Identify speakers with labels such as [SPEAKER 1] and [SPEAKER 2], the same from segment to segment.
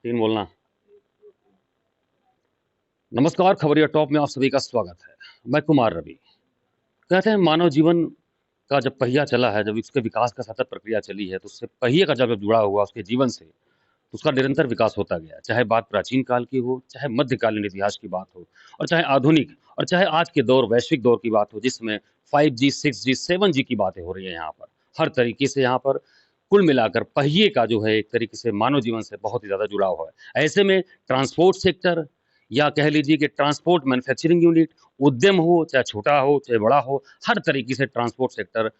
[SPEAKER 1] तीन बोलना। नमस्कार, खबरिया टॉप में आप सभी का स्वागत है। मैं कुमार रवि। कहते हैं मानव जीवन का जब पहिया चला है, जब इसके विकास का सतत प्रक्रिया चली है, तो उससे पहिए का जब जुड़ा हुआ उसके जीवन से, तो उसका निरंतर विकास होता गया। चाहे बात प्राचीन काल की हो, चाहे मध्यकालीन इतिहास की बात हो, और चाहे आधुनिक, और चाहे आज के दौर वैश्विक दौर की बात हो, जिसमें 5G, 6G, 7G की बातें हो रही हैं यहाँ पर। हर तरीके से यहाँ पर कुल मिलाकर पहिए का जो है एक तरीके से मानव जीवन से बहुत ही ज़्यादा जुड़ाव है। ऐसे में ट्रांसपोर्ट सेक्टर, या कह लीजिए कि ट्रांसपोर्ट मैन्युफैक्चरिंग यूनिट, उद्यम हो, चाहे छोटा हो, चाहे बड़ा हो, हर तरीके से ट्रांसपोर्ट सेक्टर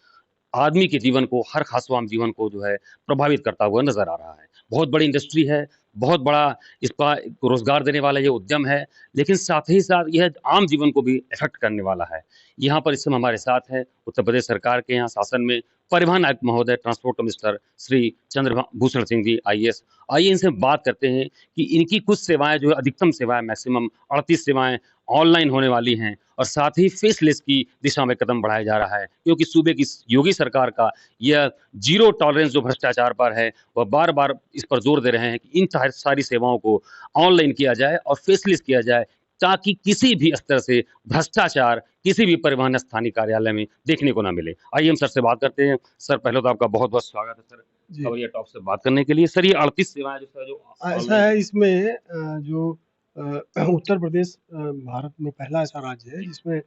[SPEAKER 1] आदमी के जीवन को, हर खासवाम जीवन को जो है प्रभावित करता हुआ नजर आ रहा है। बहुत बड़ी इंडस्ट्री है, बहुत बड़ा इसका रोजगार देने वाला ये उद्यम है, लेकिन साथ ही साथ यह आम जीवन को भी इफेक्ट करने वाला है। यहाँ पर इस समय हमारे साथ है उत्तर प्रदेश सरकार के यहाँ शासन में परिवहन आयुक्त महोदय, transport commissioner Shri Chandrabhushan Singh ji, IAS। आइए इनसे बात करते हैं कि इनकी कुछ सेवाएं जो है, अधिकतम सेवाएं, मैक्सिमम 38 सेवाएं ऑनलाइन होने वाली हैं, और साथ ही फेसलेस की दिशा में कदम बढ़ाया जा रहा है, क्योंकि सूबे की योगी सरकार का यह जीरो टॉलरेंस जो भ्रष्टाचार पर है, वह बार बार इस पर जोर दे रहे हैं कि इन सारी सेवाओं को ऑनलाइन किया जाए और फेसलेस किया जाए, ताकि किसी भी स्तर से भ्रष्टाचार किसी भी परिवहन स्थानीय कार्यालय में देखने को ना मिले। आइए हम सर से बात करते हैं। सर, पहले तो आपका बहुत बहुत स्वागत है सर
[SPEAKER 2] जी।
[SPEAKER 1] खबरिया टॉप से बात करने के लिए। सर, ये 38 सेवाएं जो सर जो
[SPEAKER 2] ऐसा है इसमें जो उत्तर प्रदेश भारत में पहला ऐसा राज्य है जिसमें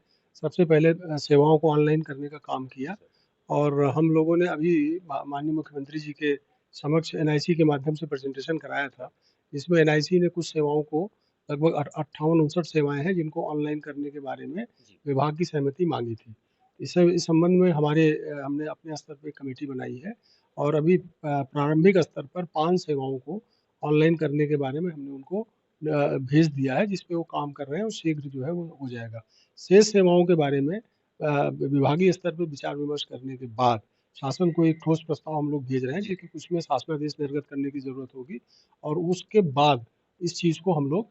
[SPEAKER 2] सबसे पहले सेवाओं को ऑनलाइन करने का काम किया। और हम लोगों ने अभी माननीय मुख्यमंत्री जी के समक्ष NIC के माध्यम से प्रेजेंटेशन कराया था, जिसमें NIC ने कुछ सेवाओं को, लगभग 58-59 सेवाएं हैं जिनको ऑनलाइन करने के बारे में विभाग की सहमति मांगी थी। इस संबंध में हमने अपने स्तर पर कमेटी बनाई है, और अभी प्रारंभिक स्तर पर 5 सेवाओं को ऑनलाइन करने के बारे में हमने उनको भेज दिया है, जिस पे वो काम कर रहे हैं और शीघ्र जो है वो हो जाएगा। शेष सेवाओं के बारे में विभागीय स्तर पर विचार विमर्श करने के बाद शासन को एक ठोस प्रस्ताव हम लोग भेज रहे हैं, क्योंकि उसमें शासनादेश निर्गत करने की ज़रूरत होगी, और उसके बाद इस चीज़ को हम लोग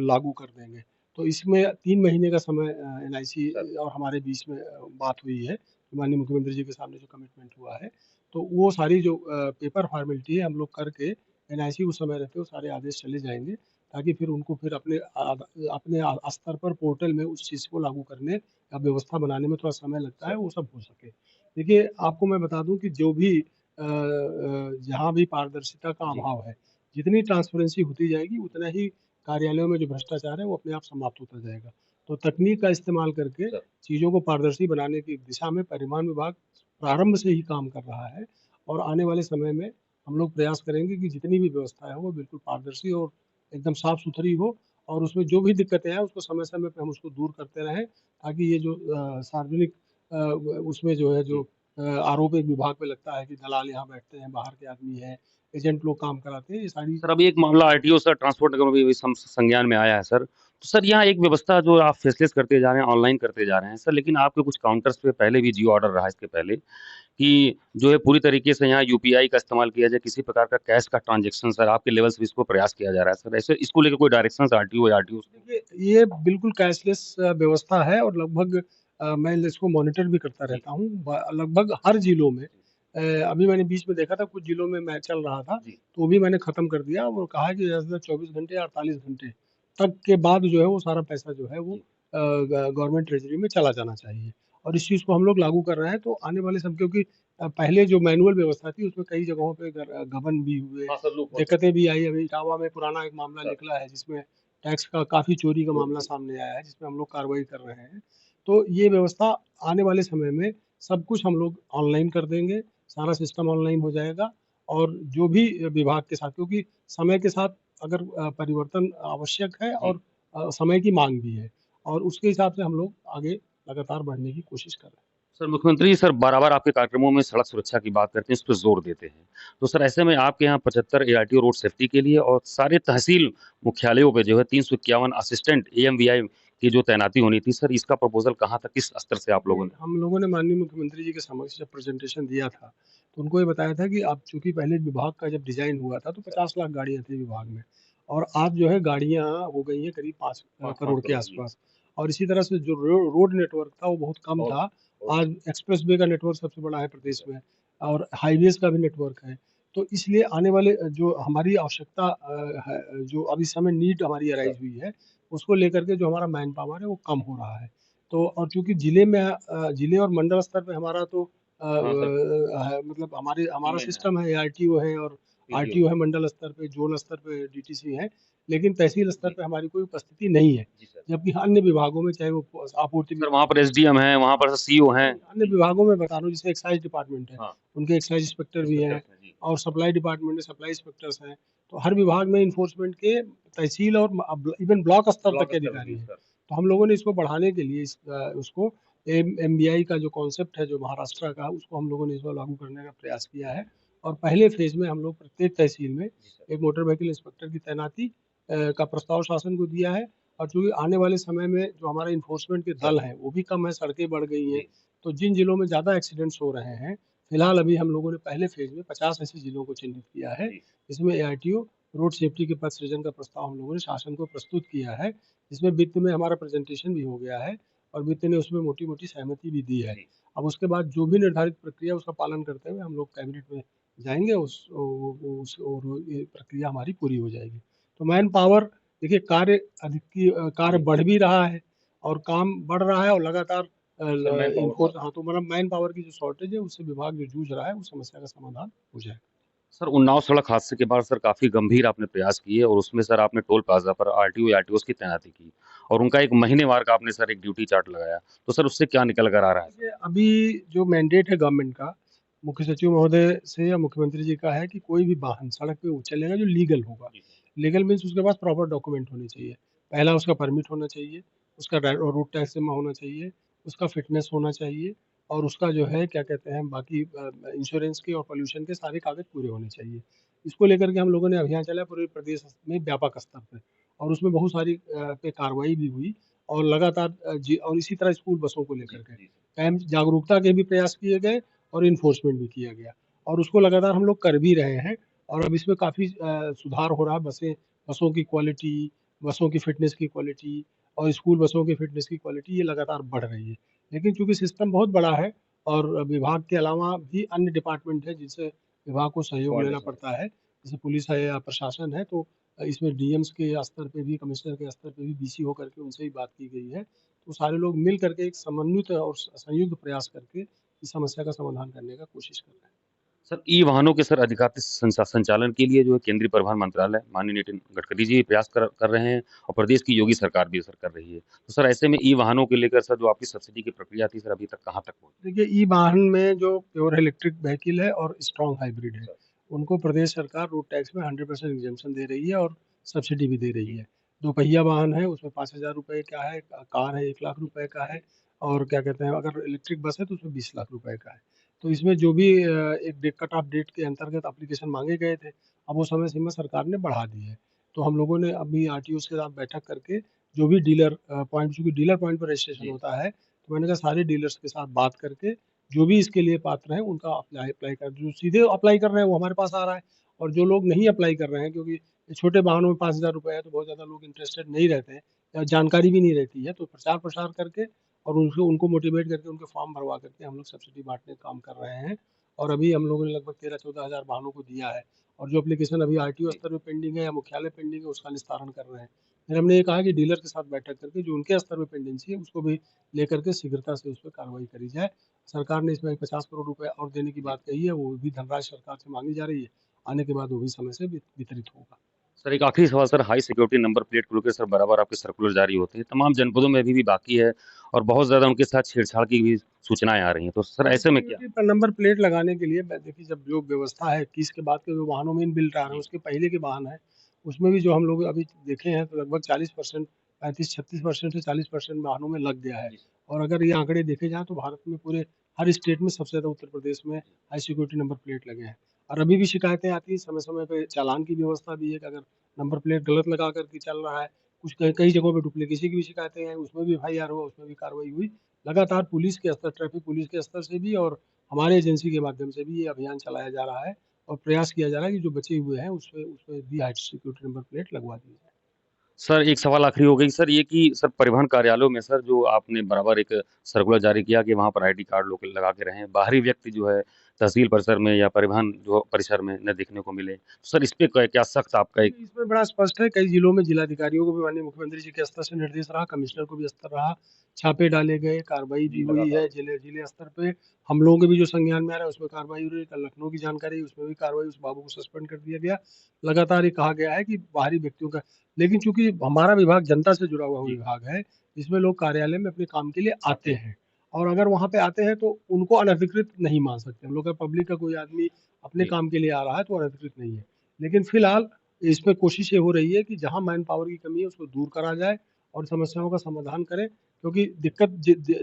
[SPEAKER 2] लागू कर देंगे। तो इसमें 3 महीने का समय NIC और हमारे बीच में बात हुई है, माननीय मुख्यमंत्री जी के सामने जो कमिटमेंट हुआ है। तो वो सारी जो पेपर फॉर्मेलिटी है हम लोग करके NIC उस समय रहते वो सारे आदेश चले जाएंगे, ताकि फिर उनको फिर अपने स्तर पर पोर्टल में उस चीज़ को लागू करने या व्यवस्था बनाने में थोड़ा समय लगता है, वो सब हो सके। देखिए, आपको मैं बता दूं कि जो भी जहाँ भी पारदर्शिता का अभाव है, जितनी ट्रांसपेरेंसी होती जाएगी उतना ही कार्यालयों में जो भ्रष्टाचार है वो अपने आप समाप्त होता जाएगा। तो तकनीक का इस्तेमाल करके चीज़ों को पारदर्शी बनाने की दिशा में परिवहन विभाग प्रारंभ से ही काम कर रहा है, और आने वाले समय में हम लोग प्रयास करेंगे कि जितनी भी व्यवस्था है वो बिल्कुल पारदर्शी और एकदम साफ सुथरी हो, और उसमें जो भी दिक्कतें हैं उसको समय समय पे हम उसको दूर करते रहें, ताकि ये जो सार्वजनिक उसमें जो है जो आरोप एक विभाग पे लगता है कि दलाल यहाँ बैठते हैं, बाहर के आदमी है, एजेंट लोग काम कराते हैं, ये सारी।
[SPEAKER 1] सर, अभी एक मामला RTO सर, ट्रांसपोर्ट निगम में भी संज्ञान में आया है सर। तो सर, यहाँ एक व्यवस्था जो आप फेसलेस करते जा रहे हैं, ऑनलाइन करते जा रहे हैं सर, लेकिन आपके कुछ काउंटर्स पे पहले भी जियो ऑर्डर रहा है इसके पहले, कि जो है पूरी तरीके से यहाँ UPI का इस्तेमाल किया जाए, किसी प्रकार का कैश का ट्रांजेक्शन सर आपके लेवल से इसको प्रयास किया जा रहा है सर। ऐसे इसको लेकर कोई डायरेक्शन RTO या RTO?
[SPEAKER 2] देखिए, ये बिल्कुल कैशलेस व्यवस्था है, और लगभग मैं इसको मॉनिटर भी करता रहता हूँ लगभग हर जिलों में। अभी मैंने बीच में देखा था कुछ जिलों में मैं चल रहा था, तो वो भी मैंने खत्म कर दिया। वो कहा कि ज़्यादा 24 घंटे 48 घंटे तक के बाद जो है वो सारा पैसा जो है वो गवर्नमेंट ट्रेजरी में चला जाना चाहिए, और इस चीज़ को हम लोग लागू कर रहे हैं। तो आने वाले समय, क्योंकि पहले जो मैनुअल व्यवस्था थी उसमें कई जगहों पे गबन भी हुए, दिक्कतें भी आई। अभी इटावा में पुराना एक मामला निकला है जिसमें टैक्स का काफ़ी चोरी का मामला सामने आया है, जिसमें हम लोग कार्रवाई कर रहे हैं। तो ये व्यवस्था आने वाले समय में सब कुछ हम लोग ऑनलाइन कर देंगे, सारा सिस्टम ऑनलाइन हो जाएगा। और जो भी विभाग के साथ, क्योंकि समय के साथ अगर परिवर्तन आवश्यक है, और समय की मांग भी है, और उसके हिसाब से हम लोग आगे लगातार बढ़ने की कोशिश कर रहे हैं।
[SPEAKER 1] सर, मुख्यमंत्री सर बार-बार आपके कार्यक्रमों में सड़क सुरक्षा की बात करते हैं, इस पे जोर देते हैं। तो सर, ऐसे में आपके यहाँ 75 ARTO रोड सेफ्टी के लिए और सारे तहसील मुख्यालयों पे जो है 351 असिस्टेंट AMVI की जो तैनाती होनी थी सर, इसका प्रपोजल कहाँ तक, किस स्तर से आप लोगों ने?
[SPEAKER 2] हम लोगों ने माननीय मुख्यमंत्री जी के समक्ष जब प्रेजेंटेशन दिया था, तो उनको ये बताया था कि अब चूंकि पहले विभाग का जब डिजाइन हुआ था तो 50 लाख गाड़ियां थी विभाग में, और आज जो है गाड़ियां हो गई हैं करीब 5 करोड़ के आसपास। और इसी तरह से जो रोड नेटवर्क था वो बहुत कम था। आज एक्सप्रेस वे का नेटवर्क सबसे बड़ा है प्रदेश में, और हाईवेज का भी नेटवर्क है। तो इसलिए आने वाले जो हमारी आवश्यकता है, जो अभी समय नीड हमारी
[SPEAKER 1] सर।
[SPEAKER 2] अराइज़ हुई है, उसको लेकर के जो हमारा मैन पावर है वो कम हो रहा है। तो और चूँकि जिले में जिले और मंडल स्तर पे हमारा तो
[SPEAKER 1] हाँ सर,
[SPEAKER 2] मतलब हमारा
[SPEAKER 1] टीमें हैं,
[SPEAKER 2] सिस्टम है, एआरटीओ है और
[SPEAKER 1] पीटीओ
[SPEAKER 2] आरटीओ
[SPEAKER 1] है।
[SPEAKER 2] है मंडल स्तर पे, ज़ोन स्तर पे डीटीसी है, लेकिन तहसील स्तर
[SPEAKER 1] जी,
[SPEAKER 2] पे हमारी कोई उपस्थिति नहीं है।
[SPEAKER 1] जी सर।
[SPEAKER 2] जबकि अन्य विभागों में चाहे वो आपूर्ति
[SPEAKER 1] सर वहाँ
[SPEAKER 2] विभाग
[SPEAKER 1] पर
[SPEAKER 2] हो,
[SPEAKER 1] एसडीएम हैं, वहाँ पर सीईओ हैं।
[SPEAKER 2] नहीं, अन्य विभागों में बता रहा हूँ, जैसे एक्साइज़ डिपार्टमेंट है,
[SPEAKER 1] हाँ,
[SPEAKER 2] उनके एक्साइज़ इंस्पेक्टर भी हैं
[SPEAKER 1] इंस्पेक्टर्स हैं, जी।
[SPEAKER 2] और सप्लाई डिपार्टमेंट में सप्लाई इंस्पेक्टर्स हैं। तो हर विभाग में एनफोर्समेंट के तहसील और इवन ब्लॉक स्तर तक
[SPEAKER 1] ब्लॉक
[SPEAKER 2] के
[SPEAKER 1] स्तर पे भी
[SPEAKER 2] अधिकारी
[SPEAKER 1] है
[SPEAKER 2] हैं।
[SPEAKER 1] सर।
[SPEAKER 2] तो हम लोगों ने इसको बढ़ाने के लिए उसको एमबीआई का जो कॉन्सेप्ट है, जो महाराष्ट्र का, उसको हम लोगों ने इसको लागू करने का प्रयास किया है। और पहले फ़ेज़ में हम लोग प्रत्येक तहसील में
[SPEAKER 1] जी सर।
[SPEAKER 2] एक मोटर व्हीकल इंस्पेक्टर की तैनाती का प्रस्ताव शासन को दिया है। और चूँकि आने वाले समय में जो हमारे एनफोर्समेंट के
[SPEAKER 1] सर,
[SPEAKER 2] दल हैं, वो भी कम है, सड़कें बढ़ गई हैं,
[SPEAKER 1] जी,
[SPEAKER 2] तो जिन जिलों में ज़्यादा एक्सीडेंट्स हो रहे हैं, फिलहाल अभी हम लोगों ने पहले फ़ेज़ में 50 ऐसे जिलों को चिन्हित किया है।
[SPEAKER 1] जी,
[SPEAKER 2] इसमें एआरटीओ रोड सेफ्टी के पद सृजन का प्रस्ताव हम लोगों ने शासन को प्रस्तुत किया है। जिसमें वित्त में हमारा प्रेज़ेंटेशन भी हो गया है और वित्त ने उसमें मोटी-मोटी सहमति भी दी है।
[SPEAKER 1] जी।
[SPEAKER 2] अब उसके बाद जो भी निर्धारित प्रक्रिया उसका पालन करते हुए हम लोग कैबिनेट में जाएँगे, उस वो उस और ये प्रक्रिया हमारी पूरी हो जाएगी। तो मैन पावर देखिए, कार्य
[SPEAKER 1] जी,
[SPEAKER 2] बढ़ भी रहा है और काम बढ़ रहा है और लगातार अ,
[SPEAKER 1] सर मैन
[SPEAKER 2] ल
[SPEAKER 1] पावर
[SPEAKER 2] इन्फोर्स
[SPEAKER 1] बढ़ रहा
[SPEAKER 2] हाँ,
[SPEAKER 1] है।
[SPEAKER 2] तो मतलब मैन पावर की जो शॉर्टेज है, उससे विभाग जो जूझ रहा है, उस समस्या का समाधान हो जाएगा।
[SPEAKER 1] सर उन्नाव सड़क हादसे के बाद सर काफ़ी गंभीर आपने प्रयास किए और उसमें सर आपने टोल प्लाज़ा पर आरटीओ या आरटीओस की तैनाती की और उनका एक महीनेवार का आपने सर एक ड्यूटी चार्ट लगाया। तो सर उससे क्या निकल कर आ रहा है सर?
[SPEAKER 2] देखिए, अभी जो मैंडेट है गवर्नमेंट का, मुख्य सचिव महोदय से या मुख्यमंत्री जी का है कि कोई भी वाहन सड़क पे वो चलेगा जो लीगल होगा।
[SPEAKER 1] जी सर।
[SPEAKER 2] लीगल मीन्स उसके पास प्रॉपर डॉक्यूमेंट होने चाहिए। पहला उसका परमिट होना चाहिए, उसका रोड टैक्स जमा होना चाहिए, उसका फिटनेस होना चाहिए और उसका जो है क्या कहते हैं बाकी इंश्योरेंस के और पॉल्यूशन के सारे कागज़ पूरे होने चाहिए। इसको लेकर के हम लोगों ने अभियान चलाया पूरे प्रदेश में व्यापक स्तर पे और उसमें बहुत सारी पे कार्रवाई भी हुई और लगातार और इसी तरह स्कूल बसों को
[SPEAKER 1] जी,
[SPEAKER 2] लेकर के
[SPEAKER 1] जी सर।
[SPEAKER 2] कैंप जागरूकता के भी प्रयास किए गए और इन्फोर्समेंट भी किया गया और उसको लगातार हम लोग कर भी रहे हैं और अब इसमें काफ़ी सुधार हो रहा है। बसों की क्वालिटी, बसों की फिटनेस की क्वालिटी और स्कूल बसों की फिटनेस की क्वालिटी ये लगातार बढ़ रही है। लेकिन चूँकि सिस्टम बहुत बड़ा है और विभाग के अलावा भी अन्य डिपार्टमेंट है जिनसे विभाग को सहयोग लेना
[SPEAKER 1] कोऑर्डिनेशन
[SPEAKER 2] पड़ता है, जैसे पुलिस है या प्रशासन है, तो इसमें डीएम्स के स्तर पे भी, कमिश्नर के स्तर पे भी बीसी होकर के उनसे भी बात की गई है। तो सारे लोग मिल करके एक समन्वित और संयुक्त प्रयास करके इस समस्या का समाधान करने का कोशिश कर रहे हैं।
[SPEAKER 1] सर ई वाहनों के सर अधिकारित संचालन के लिए जो है केंद्रीय परिवहन मंत्रालय माननीय नितिन गडकरी जी प्रयास कर रहे हैं और प्रदेश की योगी सरकार भी सर कर रही है। तो सर ऐसे में ई वाहनों को लेकर सर जो आपकी सब्सिडी की प्रक्रिया थी सर अभी तक कहाँ तक पहुँची?
[SPEAKER 2] देखिए, ई वाहन में जो प्योर इलेक्ट्रिक व्हीकल है और स्ट्रॉन्ग हाइब्रिड है,
[SPEAKER 1] सर,
[SPEAKER 2] उनको प्रदेश सरकार रोड टैक्स में 100% एग्ज़म्पशन दे रही है और सब्सिडी भी दे रही
[SPEAKER 1] जी,
[SPEAKER 2] है। दोपहिया वाहन है, उसमें 5,000 रुपए का है, कार है 1 लाख रुपए का है और क्या कहते हैं, अगर इलेक्ट्रिक बस है तो उसमें 20 लाख रुपए का है। तो इसमें जो भी एक कट ऑफ डेट के अंतर्गत एप्लीकेशन माँगे गए थे, अब वो समय सीमा सरकार ने बढ़ा दी है। तो हम लोगों ने अभी आरटीओज़ के साथ बैठक करके जो भी डीलर पॉइंट, चूँकि डीलर पॉइंट पर रजिस्ट्रेशन
[SPEAKER 1] जी,
[SPEAKER 2] होता है, तो मैंने कहा सारे डीलर्स के साथ बात करके जो भी इसके लिए पात्र हैं उनका अप्लाई अप्लाई कर, जो सीधे अप्लाई कर रहे हैं वो हमारे पास आ रहा है और जो लोग नहीं अप्लाई कर रहे हैं, क्योंकि ये छोटे वाहनों में 5,000 रुपए है तो बहुत ज़्यादा लोग इंटरेस्टेड नहीं रहते हैं या जानकारी भी नहीं रहती है, तो प्रचार प्रसार करके और उनको उनको मोटिवेट करके उनके फॉर्म भरवा करके हम लोग सब्सिडी बांटने का काम कर रहे हैं और अभी हम लोगों ने लगभग 13-14 हज़ार वाहनों को दिया है और जो एप्लीकेशन अभी आरटीओ
[SPEAKER 1] जी।
[SPEAKER 2] स्तर पे पेंडिंग है या मुख्यालय पेंडिंग है उसका निस्तारण कर रहे हैं। फिर हमने ये कहा कि डीलर के साथ बैठक करके जो उनके स्तर पे पेंडेंसी है उसको भी लेकर के शीघ्रता से उस पर कार्रवाई करी जाए। सरकार ने इसमें 50 करोड़ रुपए और देने की
[SPEAKER 1] जी।
[SPEAKER 2] बात कही है, वो भी धनराशि सरकार से माँगी जा रही है। आने के बाद वो भी समय से वितरित होगा।
[SPEAKER 1] सर एक आखिरी सवाल sir high security number plate को लेकर सर बराबर आपके सर्कुलर जारी होते हैं। तमाम जनपदों में अभी भी बाकी है और बहुत ज़्यादा उनके साथ छेड़छाड़ की भी सूचनाएँ आ रही हैं। तो सर
[SPEAKER 2] हाई
[SPEAKER 1] ऐसे में क्या?
[SPEAKER 2] सिक्योरिटी पर नंबर प्लेट लगाने के लिए देखिए, जब जो व्यवस्था है 21 के बाद के जो वाहनों में इनबिल्ट आ रहे हैं,
[SPEAKER 1] जी,
[SPEAKER 2] उसके पहले के वाहन हैं, उसमें भी जो हम लोग अभी देखे हैं तो लगभग 40% 35-36% से 40% वाहनों में लग गया है।
[SPEAKER 1] जी सर।
[SPEAKER 2] और अगर ये आंकड़े देखे जाएँ तो भारत में पूरे हर स्टेट में सबसे ज़्यादा उत्तर प्रदेश में हाई सिक्योरिटी नंबर प्लेट लगे हैं। और अभी भी शिकायतें आती हैं, समय-समय पे चालान की व्यवस्था भी है कि अगर नंबर प्लेट गलत लगा कर के चल रहा है, कुछ कई कई जगहों पे डुप्लीकेसी की भी शिकायतें आई, उसमें भी एफआईआर हुआ, उसमें भी कार्रवाई हुई। लगातार पुलिस के स्तर, ट्रैफिक पुलिस के स्तर से भी और हमारे एजेंसी के माध्यम से भी ये अभियान चलाया जा रहा है और प्रयास किया जा रहा है कि जो बचे हुए हैं उसपे उसपे भी हाई सिक्योरिटी नंबर प्लेट लगवा दी जाए।
[SPEAKER 1] सर एक सवाल आखिरी हो गई सर ये कि सर परिवहन कार्यालयों में सर जो आपने बराबर एक सर्कुलर जारी किया कि वहाँ पर आईडी कार्ड लोग लगा के रहें। बाहरी व्यक्ति जो है तहसील परिसर में या परिवहन जो परिसर में न देखने को मिले। सर इस पे क्या सख्त आपका एक
[SPEAKER 2] इसमें बड़ा स्पष्ट है, कई जिलों में जिलाधिकारियों को भी माननीय मुख्यमंत्री जी के स्तर से निर्देश रहा, कमिश्नर को भी स्तर रहा, छापे डाले गए, कार्रवाई भी हुई है जिले जिले स्तर पे। हम लोगों के भी जो संज्ञान में आ रहा है उसमें कार्रवाई हो रही है। कल लखनऊ की जानकारी, उसमें भी कार्रवाई, उस बाबू को सस्पेंड कर दिया गया। लगातार ये कहा गया है कि बाहरी व्यक्तियों का, लेकिन चूंकि हमारा विभाग जनता से जुड़ा हुआ विभाग है, इसमें लोग कार्यालय में अपने काम के लिए आते हैं, और अगर वहाँ पे आते हैं तो उनको अनधिकृत नहीं मान सकते हम लोग। पब्लिक का कोई आदमी अपने काम के लिए आ रहा है तो अनधिकृत नहीं है। लेकिन फिलहाल इसमें कोशिश ये हो रही है कि जहाँ मैन पावर की कमी है उसको दूर करा जाए और समस्याओं का समाधान करें, क्योंकि दिक्कत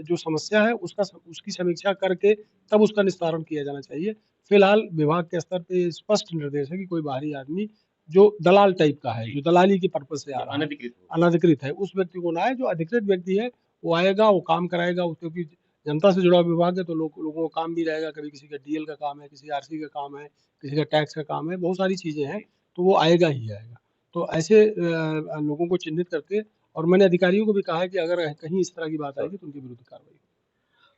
[SPEAKER 2] जो समस्या है उसकी समीक्षा करके तब उसका निस्तारण किया जाना चाहिए। फिलहाल विभाग के स्तर पे स्पष्ट निर्देश है कि कोई बाहरी आदमी जो दलाल टाइप का है, जो दलाली की पर्पज से आ रहा है, अनधिकृत है, उस व्यक्ति को ना आए। जो अधिकृत व्यक्ति है वो आएगा, वो काम कराएगा, क्योंकि जनता से जुड़ा विभाग है तो लोगों को काम भी रहेगा। कभी किसी का डीएल का काम है, किसी आरसी का काम है, किसी का टैक्स का काम है, बहुत सारी चीजें हैं, तो वो आएगा ही आएगा। तो ऐसे लोगों को चिन्हित करके, और मैंने अधिकारियों को भी कहा है कि अगर कहीं इस तरह की बात आएगी तो उनके विरुद्ध कार्रवाई।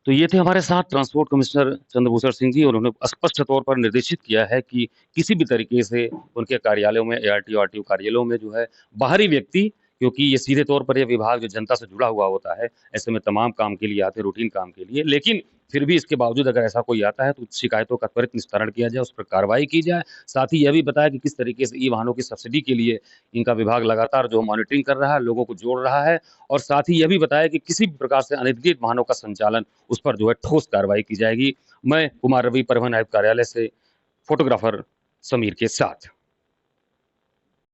[SPEAKER 1] तो ये थे हमारे साथ ट्रांसपोर्ट कमिश्नर चंद्रभूषण सिंह जी, और उन्होंने स्पष्ट तौर पर निर्देशित किया है कि किसी भी तरीके से उनके कार्यालयों में, एआरटीओ आरटीओ कार्यालयों में जो है बाहरी व्यक्ति, क्योंकि ये सीधे तौर पर ये विभाग जो जनता से जुड़ा हुआ होता है, ऐसे में तमाम काम के लिए आते हैं, रूटीन काम के लिए, लेकिन फिर भी इसके बावजूद अगर ऐसा कोई आता है तो शिकायतों का त्वरित निस्तारण किया जाए, उस पर कार्रवाई की जाए। साथ ही यह भी बताया कि किस तरीके से ई वाहनों की सब्सिडी के लिए इनका विभाग लगातार जो मॉनिटरिंग कर रहा है, लोगों को जोड़ रहा है, और साथ ही यह भी बताया कि किसी भी प्रकार से अनधिकृत वाहनों का संचालन, उस पर जो है ठोस कार्रवाई की जाएगी। मैं कुमार रवि, परिवहन आयुक्त कार्यालय से, फोटोग्राफर समीर के साथ।